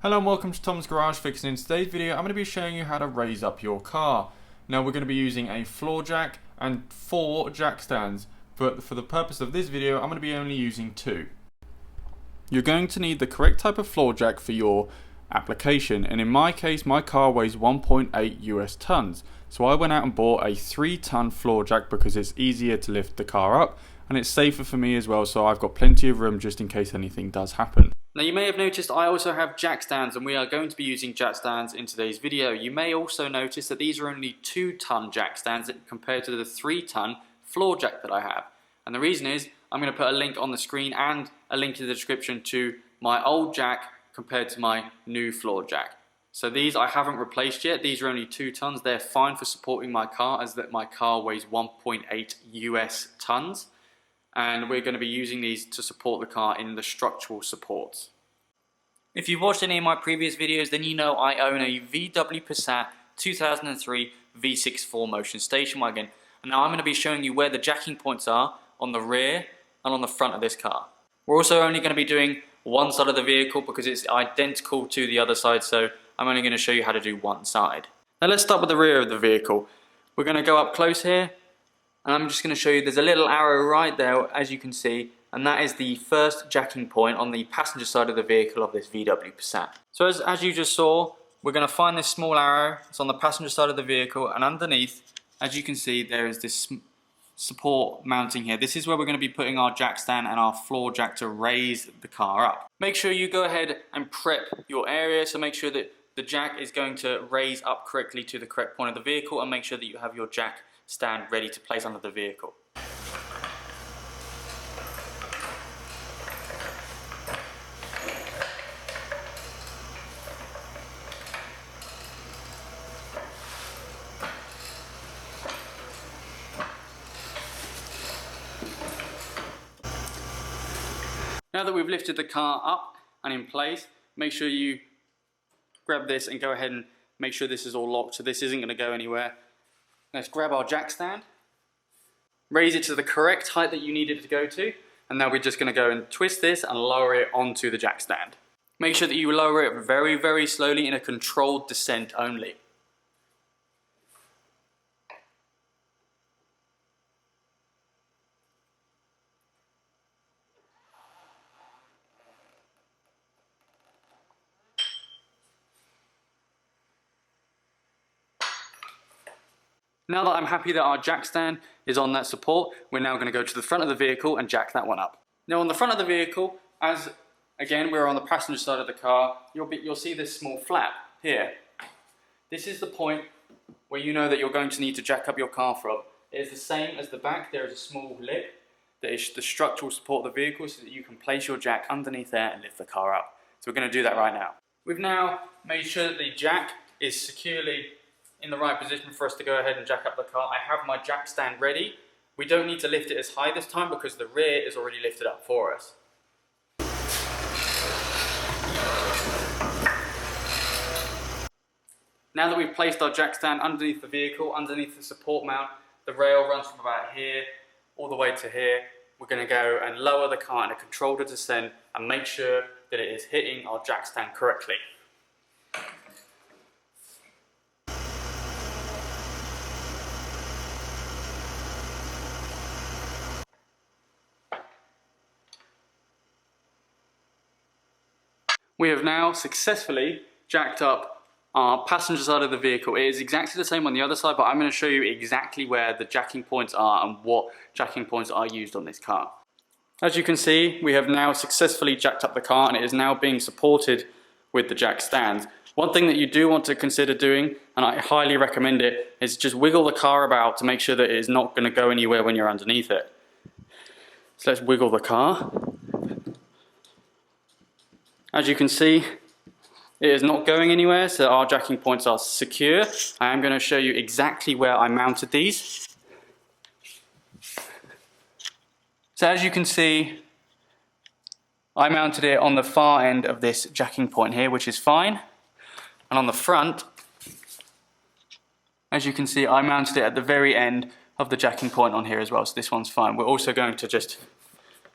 Hello and welcome to Tom's Garage Fix, and in today's video I'm going to be showing you how to raise up your car. Now we're going to be using a floor jack and 4 jack stands, but for the purpose of this video I'm going to be only using 2. You're going to need the correct type of floor jack for your application, and in my case my car weighs 1.8 US tons, so I went out and bought a 3-ton floor jack because it's easier to lift the car up and it's safer for me as well, so I've got plenty of room just in case anything does happen. Now you may have noticed I also have jack stands, and we are going to be using jack stands in today's video. You may also notice that these are only 2-ton jack stands compared to the 3-ton floor jack that I have. And the reason is I'm going to put a link on the screen and a link in the description to my old jack compared to my new floor jack. So these I haven't replaced yet. These are only 2 tons. They're fine for supporting my car, as that my car weighs 1.8 US tons. And we're going to be using these to support the car in the structural supports. If you've watched any of my previous videos, then you know I own a VW Passat 2003 V6 4Motion station wagon. And now I'm going to be showing you where the jacking points are on the rear and on the front of this car. We're also only going to be doing one side of the vehicle because it's identical to the other side, so I'm only going to show you how to do one side. Now let's start with the rear of the vehicle. We're going to go up close here. And I'm just going to show you, there's a little arrow right there, as you can see, and that is the first jacking point on the passenger side of the vehicle of this VW Passat. So as you just saw, we're going to find this small arrow. It's on the passenger side of the vehicle, and underneath, as you can see, there is this support mounting here. This is where we're going to be putting our jack stand and our floor jack to raise the car up. Make sure you go ahead and prep your area, so make sure that the jack is going to raise up correctly to the correct point of the vehicle, and make sure that you have your jack stand ready to place under the vehicle. Now that we've lifted the car up and in place, make sure you grab this and go ahead and make sure this is all locked, so this isn't going to go anywhere. Let's grab our jack stand, raise it to the correct height that you need it to go to, and now we're just going to go and twist this and lower it onto the jack stand. Make sure that you lower it very, very slowly in a controlled descent only. Now that I'm happy that our jack stand is on that support, we're now going to go to the front of the vehicle and jack that one up. Now on the front of the vehicle, as again we're on the passenger side of the car, you'll see this small flap here. This is the point where you know that you're going to need to jack up your car from. It is the same as the back. There is a small lip that is the structural support of the vehicle, so that you can place your jack underneath there and lift the car up. So we're going to do that right now. We've now made sure that the jack is securely in the right position for us to go ahead and jack up the car. I have my jack stand ready. We don't need to lift it as high this time because the rear is already lifted up for us. Now that we've placed our jack stand underneath the vehicle, underneath the support mount, the rail runs from about here all the way to here. We're going to go and lower the car in a controlled descent and make sure that it is hitting our jack stand correctly. We have now successfully jacked up our passenger side of the vehicle. It is exactly the same on the other side, but I'm going to show you exactly where the jacking points are and what jacking points are used on this car. As you can see, we have now successfully jacked up the car, and it is now being supported with the jack stands. One thing that you do want to consider doing, and I highly recommend it, is just wiggle the car about to make sure that it is not going to go anywhere when you're underneath it. So let's wiggle the car. As you can see, it is not going anywhere, so our jacking points are secure. I am going to show you exactly where I mounted these. So as you can see, I mounted it on the far end of this jacking point here, which is fine. And on the front, as you can see, I mounted it at the very end of the jacking point on here as well, so this one's fine. We're also going to just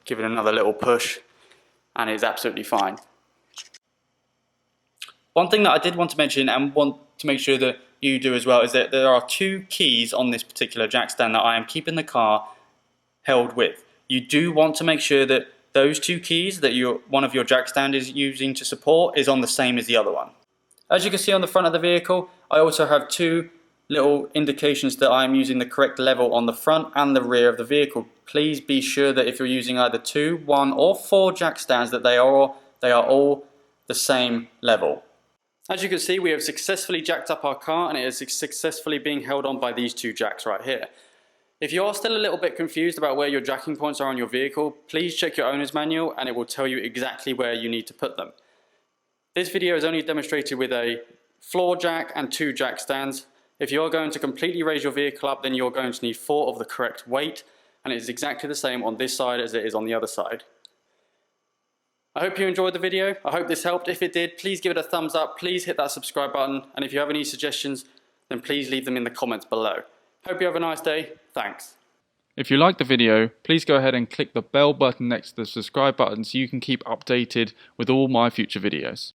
give it another little push, and it's absolutely fine. One thing that I did want to mention and want to make sure that you do as well is that there are 2 keys on this particular jack stand that I am keeping the car held with. You do want to make sure that those 2 keys that one of your jack stand is using to support is on the same as the other one. As you can see on the front of the vehicle, I also have 2 little indications that I'm using the correct level on the front and the rear of the vehicle. Please be sure that if you're using either 2, 1 or 4 jack stands that they are all the same level. As you can see, we have successfully jacked up our car and it is successfully being held on by these 2 jacks right here. If you are still a little bit confused about where your jacking points are on your vehicle, please check your owner's manual and it will tell you exactly where you need to put them. This video is only demonstrated with a floor jack and 2 jack stands. If you are going to completely raise your vehicle up, then you're going to need 4 of the correct weight, and it is exactly the same on this side as it is on the other side. I hope you enjoyed the video. I hope this helped. If it did, please give it a thumbs up. Please hit that subscribe button. And if you have any suggestions, then please leave them in the comments below. Hope you have a nice day. Thanks. If you liked the video, please go ahead and click the bell button next to the subscribe button so you can keep updated with all my future videos.